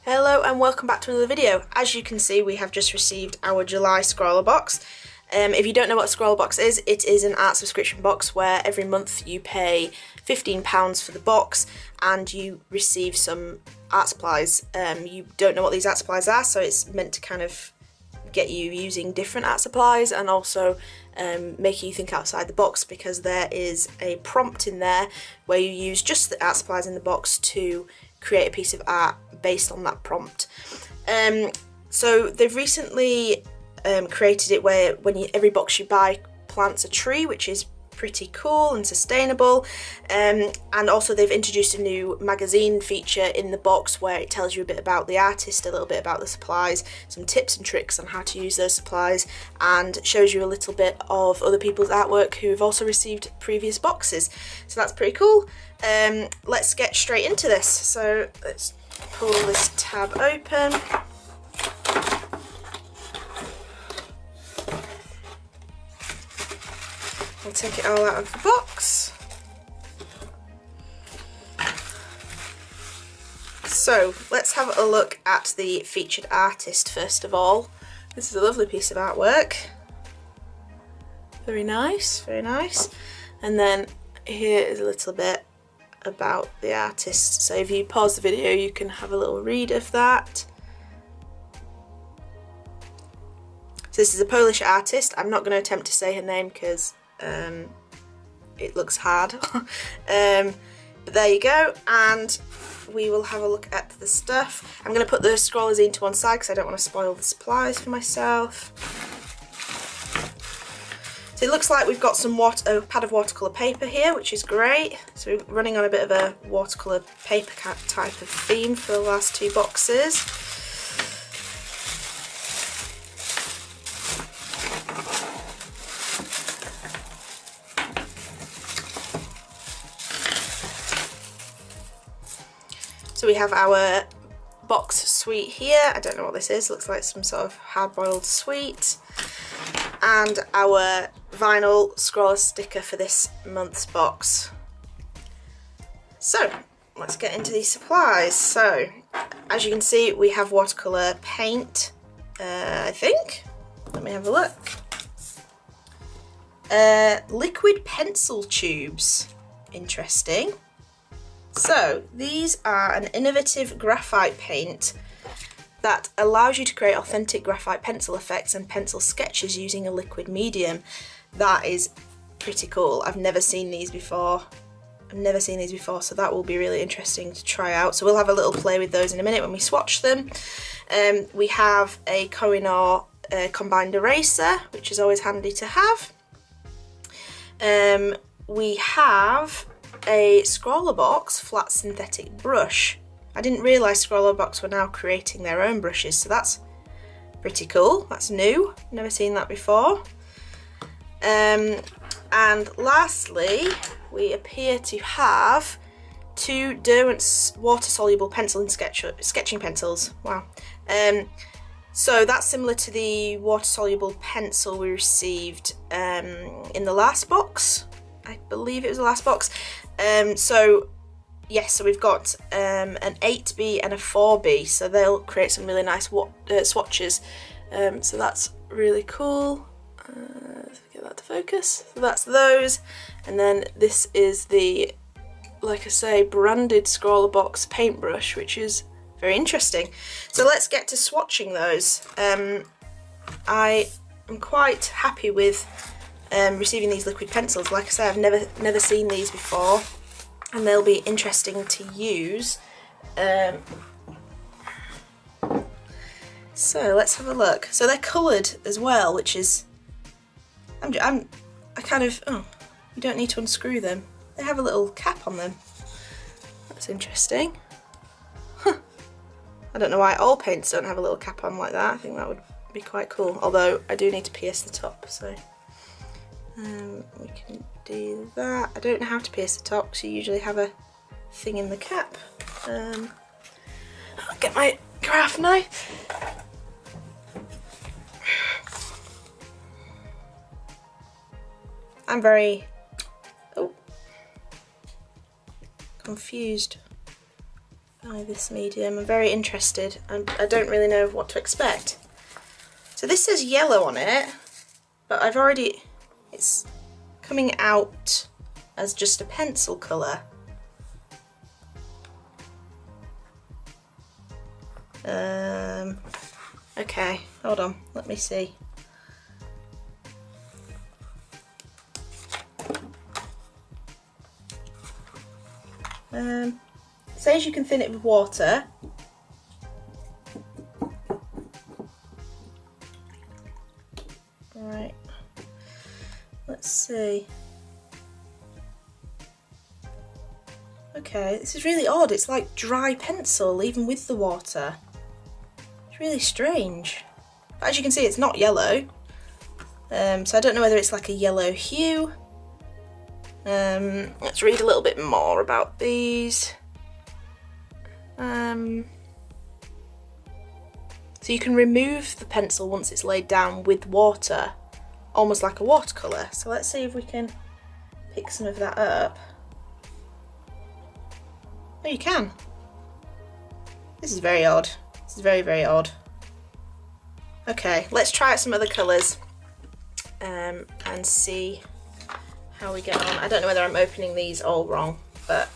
Hello and welcome back to another video. As you can see, we have just received our July ScrawlrBox. If you don't know what ScrawlrBox is, it is an art subscription box where every month you pay £15 for the box and you receive some art supplies. You don't know what these art supplies are, so it's meant to kind of get you using different art supplies and also making you think outside the box, because there is a prompt in there where you use just the art supplies in the box to create a piece of art based on that prompt. So they've recently created it where every box you buy plants a tree, which is pretty cool and sustainable, and also they've introduced a new magazine feature in the box where it tells you a bit about the artist, a little bit about the supplies, some tips and tricks on how to use those supplies, and shows you a little bit of other people's artwork who have also received previous boxes. So that's pretty cool. Let's get straight into this. So let's pull this tab open. I'll take it all out of the box. So let's have a look at the featured artist first of all. This is a lovely piece of artwork. Very nice, very nice. And then here is a little bit about the artist. So if you pause the video, you can have a little read of that. So this is a Polish artist. I'm not going to attempt to say her name because it looks hard. But there you go, and we will have a look at the stuff. I'm going to put the ScrawlrZine to one side because I don't want to spoil the supplies for myself. So it looks like we've got a pad of watercolour paper here, which is great. So we're running on a bit of a watercolour paper type of theme for the last two boxes. So we have our box sweet here. I don't know what this is. Looks like some sort of hard-boiled sweet. And our vinyl scroller sticker for this month's box. So let's get into these supplies. So as you can see, we have watercolour paint, I think. Let me have a look. Liquid pencil tubes. Interesting. So these are an innovative graphite paint that allows you to create authentic graphite pencil effects and pencil sketches using a liquid medium. That is pretty cool. I've never seen these before. So that will be really interesting to try out. So we'll have a little play with those in a minute when we swatch them. We have a Kohinoor combined eraser, which is always handy to have. We have a ScrawlrBox flat synthetic brush. I didn't realise ScrawlrBox were now creating their own brushes, so that's pretty cool. That's new, never seen that before. And lastly, we appear to have two Derwent water-soluble pencil and sketching pencils. Wow. So that's similar to the water-soluble pencil we received in the last box. I believe it was the last box. So yes, so we've got an 8B and a 4B, so they'll create some really nice swatches. So that's really cool. Let's get that to focus. So that's those, and then this is the, like I say, branded ScrawlrBox paintbrush, which is very interesting. So let's get to swatching those. I am quite happy with receiving these liquid pencils. Like I say, I've never seen these before, and they'll be interesting to use. So let's have a look. So they're coloured as well, which is, I kind of, oh, you don't need to unscrew them. They have a little cap on them. That's interesting. Huh. I don't know why all paints don't have a little cap on like that. I think that would be quite cool. Although I do need to pierce the top, so we can do that. I don't know how to pierce the top, because you usually have a thing in the cap. I'll get my craft knife. I'm very confused by this medium. I'm very interested. I don't really know what to expect. So this says yellow on it, but it's coming out as just a pencil colour. Okay, hold on, let me see. It says you can thin it with water. Right, let's see. Okay, this is really odd. It's like dry pencil even with the water. It's really strange. But as you can see, it's not yellow. So I don't know whether it's like a yellow hue. Let's read a little bit more about these. So you can remove the pencil once it's laid down with water, almost like a watercolour. So let's see if we can pick some of that up. Oh, you can. This is very odd. This is very, very odd. Okay, let's try out some other colours and see how we get on. I don't know whether I'm opening these all wrong, but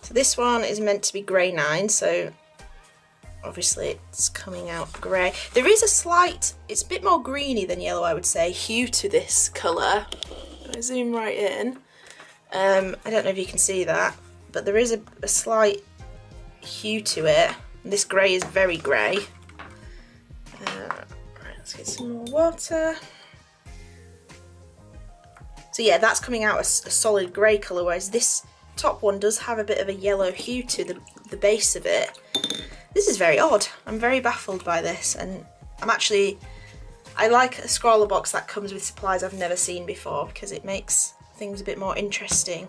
so this one is meant to be grey 9, so obviously it's coming out grey. There is a slight, it's a bit more greeny than yellow, I would say, hue to this colour. I zoom right in. I don't know if you can see that, but there is a slight hue to it. This grey is very grey. Right, let's get some more water. So yeah, that's coming out a solid grey colour, whereas this top one does have a bit of a yellow hue to the base of it. This is very odd. I'm very baffled by this, and I like a ScrawlrBox that comes with supplies I've never seen before, because it makes things a bit more interesting.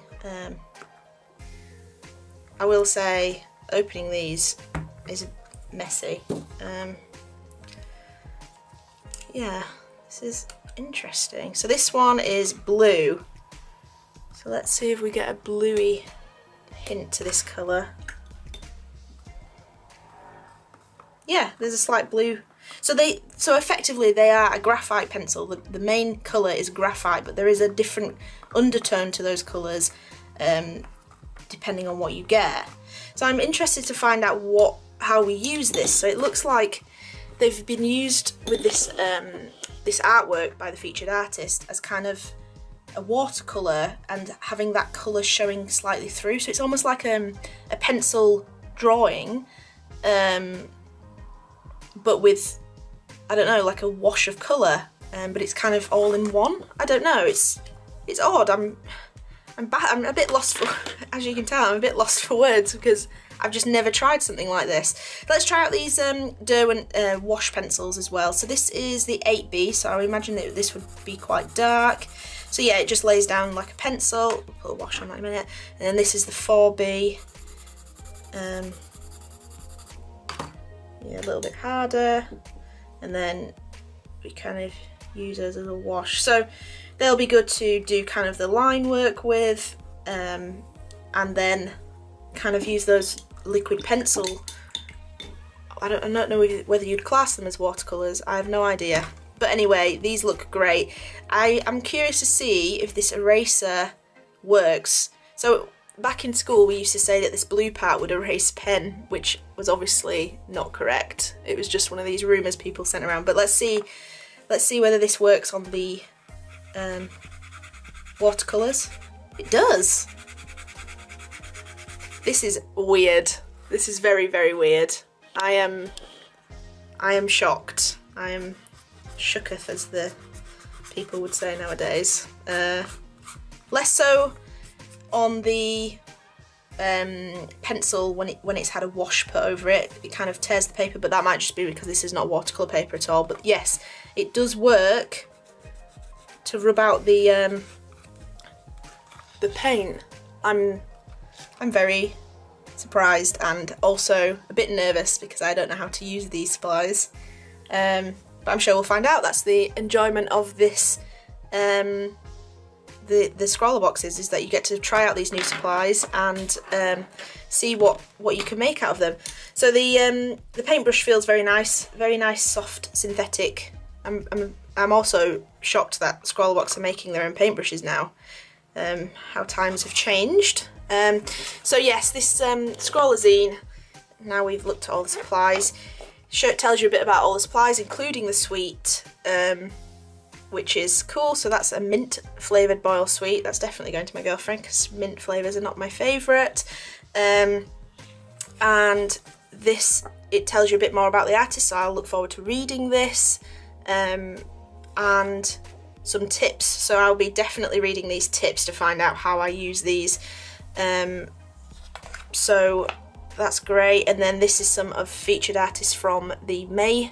I will say opening these is messy. Yeah, this is interesting. So this one is blue. So let's see if we get a bluey hint to this colour. Yeah, there's a slight blue. So effectively they are a graphite pencil. The main colour is graphite, but there is a different undertone to those colours depending on what you get. So I'm interested to find out how we use this. So it looks like they've been used with this this artwork by the featured artist as kind of a watercolour and having that colour showing slightly through. So it's almost like a pencil drawing, but with, I don't know, like a wash of colour, but it's kind of all in one. I don't know, it's odd. I'm a bit lost for, as you can tell, I'm a bit lost for words because I've just never tried something like this. Let's try out these Derwent wash pencils as well. So this is the 8B, so I imagine that this would be quite dark. So yeah, it just lays down like a pencil. We'll put a wash on that in a minute. And then this is the 4B. Yeah, a little bit harder. And then we kind of use those as a wash. So they'll be good to do kind of the line work with, and then kind of use those liquid pencil. I don't know whether you'd class them as watercolours. I have no idea. But anyway, these look great. I'm curious to see if this eraser works. So back in school we used to say that this blue part would erase pen, which was obviously not correct. It was just one of these rumours people sent around. But let's see whether this works on the watercolours. It does. This is weird. This is very, very weird. I am shocked. I am shooketh, as the people would say nowadays. Less so on the pencil when it's had a wash put over it. It kind of tears the paper, but that might just be because this is not watercolour paper at all. But yes, it does work to rub out the paint. I'm very surprised and also a bit nervous because I don't know how to use these supplies. but I'm sure we'll find out. That's the enjoyment of this, the ScrawlrBoxes, is that you get to try out these new supplies and see what you can make out of them. So the paintbrush feels very nice soft synthetic. I'm also shocked that ScrawlrBox are making their own paintbrushes now. How times have changed. So yes, this Scrawlzine, now we've looked at all the supplies, it tells you a bit about all the supplies, including the sweet, which is cool. So that's a mint flavoured boil sweet. That's definitely going to my girlfriend because mint flavours are not my favourite. And this, it tells you a bit more about the artist, so I'll look forward to reading this, and some tips. So I'll be definitely reading these tips to find out how I use these. So that's great. And then this is some of featured artists from the May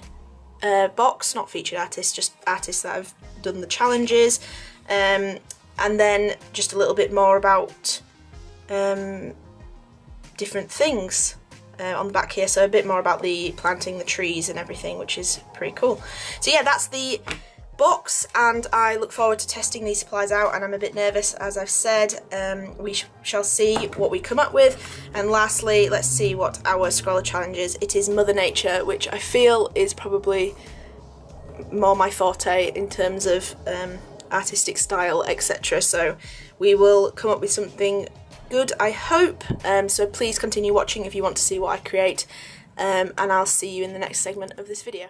box, not featured artists, just artists that have done the challenges, and then just a little bit more about different things on the back here, so a bit more about the planting the trees and everything, which is pretty cool. So yeah, that's the box, and I look forward to testing these supplies out, and I'm a bit nervous, as I've said. We shall see what we come up with. And lastly, let's see what our Scrawler challenge is. It is Mother Nature, which I feel is probably more my forte in terms of artistic style, etc. So we will come up with something good, I hope. So please continue watching if you want to see what I create, and I'll see you in the next segment of this video.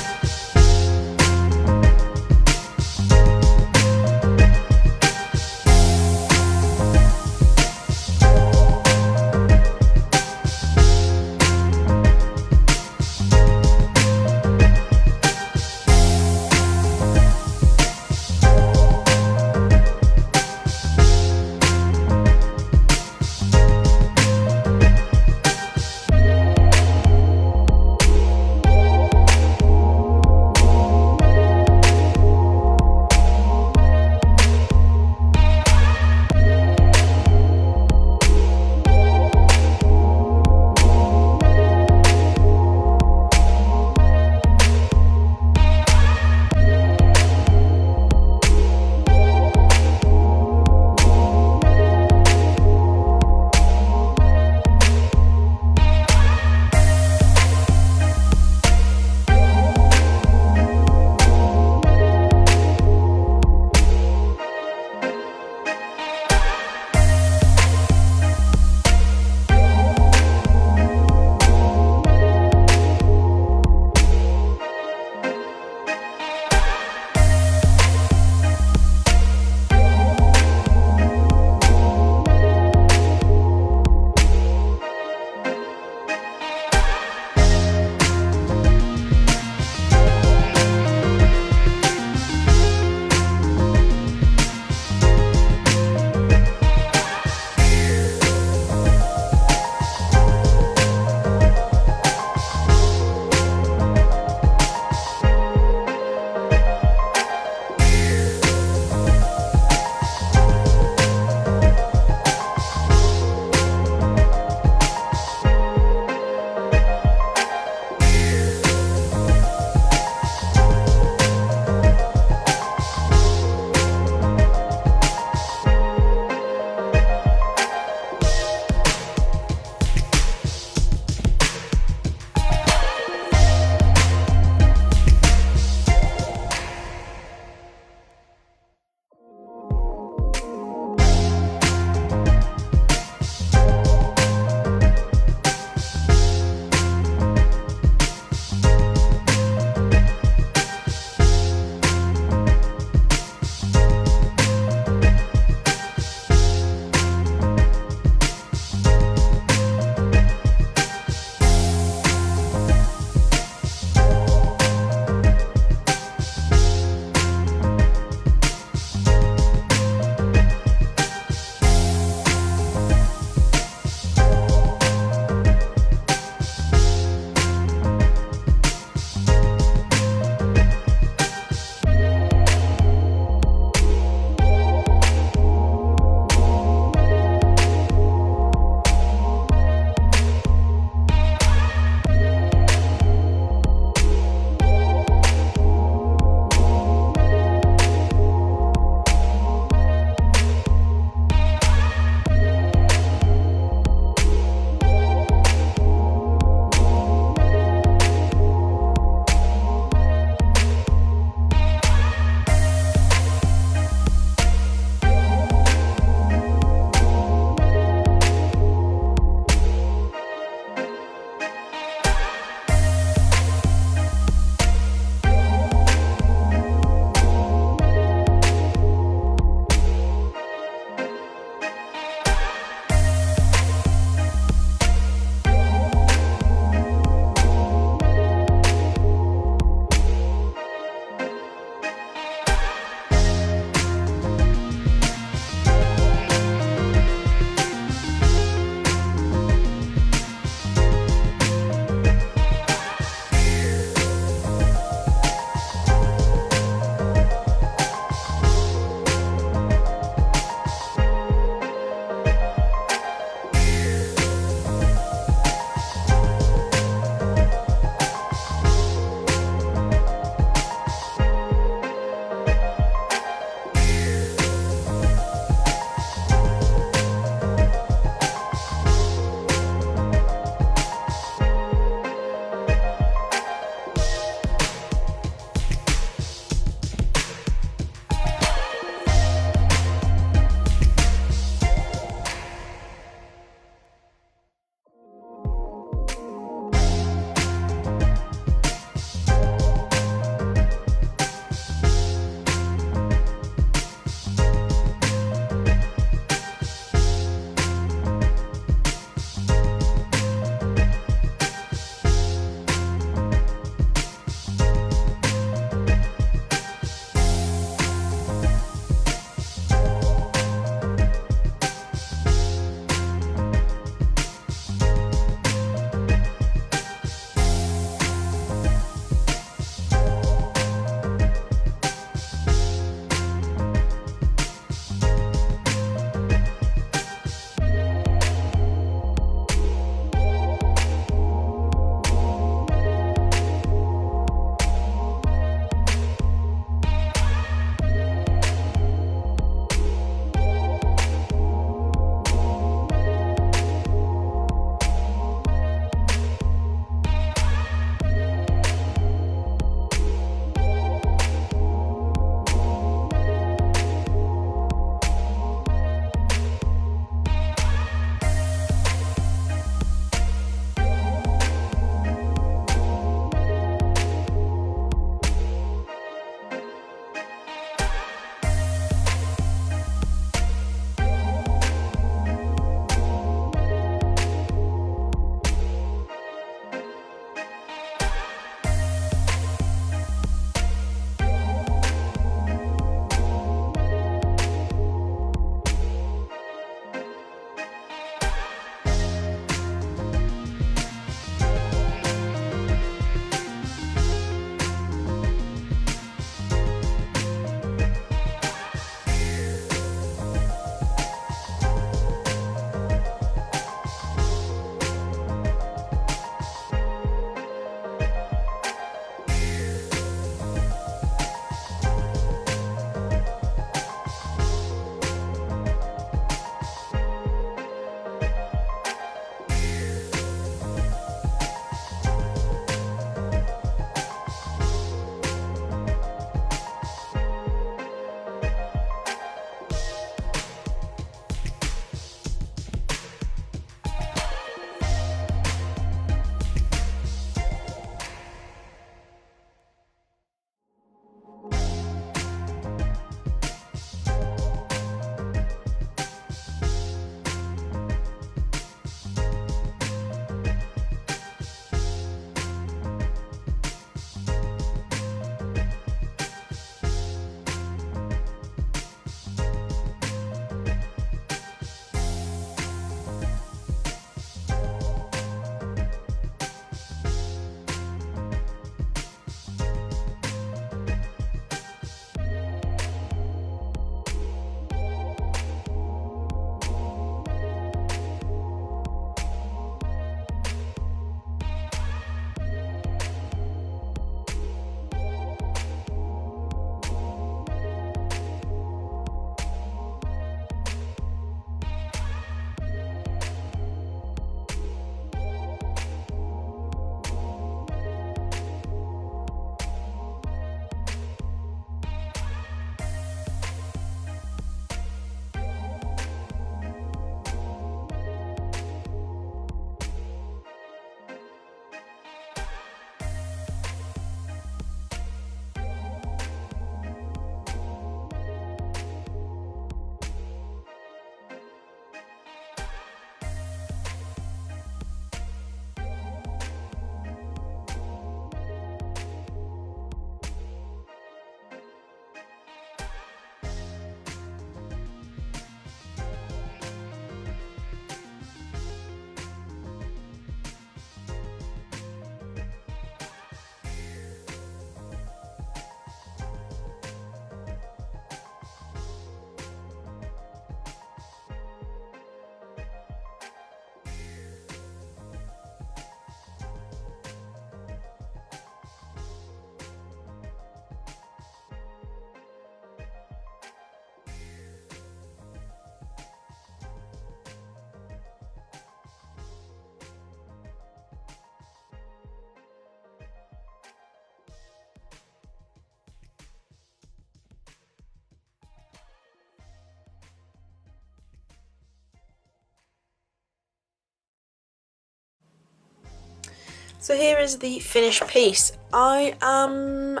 So here is the finished piece. I am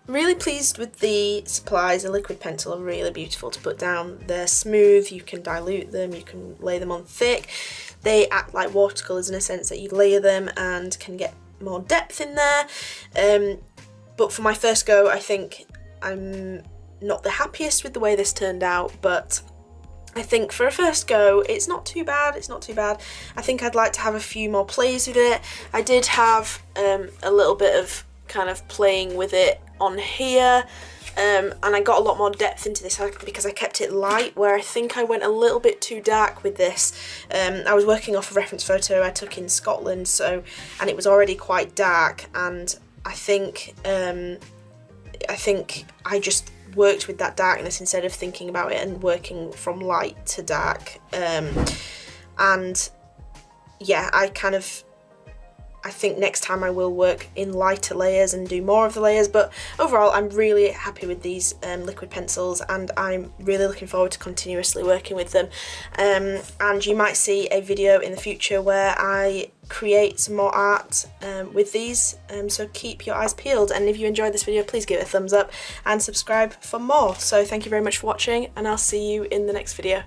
really pleased with the supplies. The liquid pencil are really beautiful to put down. They're smooth, you can dilute them, you can lay them on thick. They act like watercolours in a sense that you layer them and can get more depth in there. But for my first go, I think I'm not the happiest with the way this turned out, but I think for a first go, it's not too bad, it's not too bad. I think I'd like to have a few more plays with it. I did have a little bit of kind of playing with it on here, and I got a lot more depth into this because I kept it light, where I think I went a little bit too dark with this. I was working off a reference photo I took in Scotland, and it was already quite dark, and I think I just worked with that darkness instead of thinking about it and working from light to dark. And yeah, I think next time I will work in lighter layers and do more of the layers, but overall I'm really happy with these liquid pencils, and I'm really looking forward to continuously working with them. And you might see a video in the future where I create some more art with these, so keep your eyes peeled, and if you enjoyed this video, please give it a thumbs up and subscribe for more. So thank you very much for watching, and I'll see you in the next video.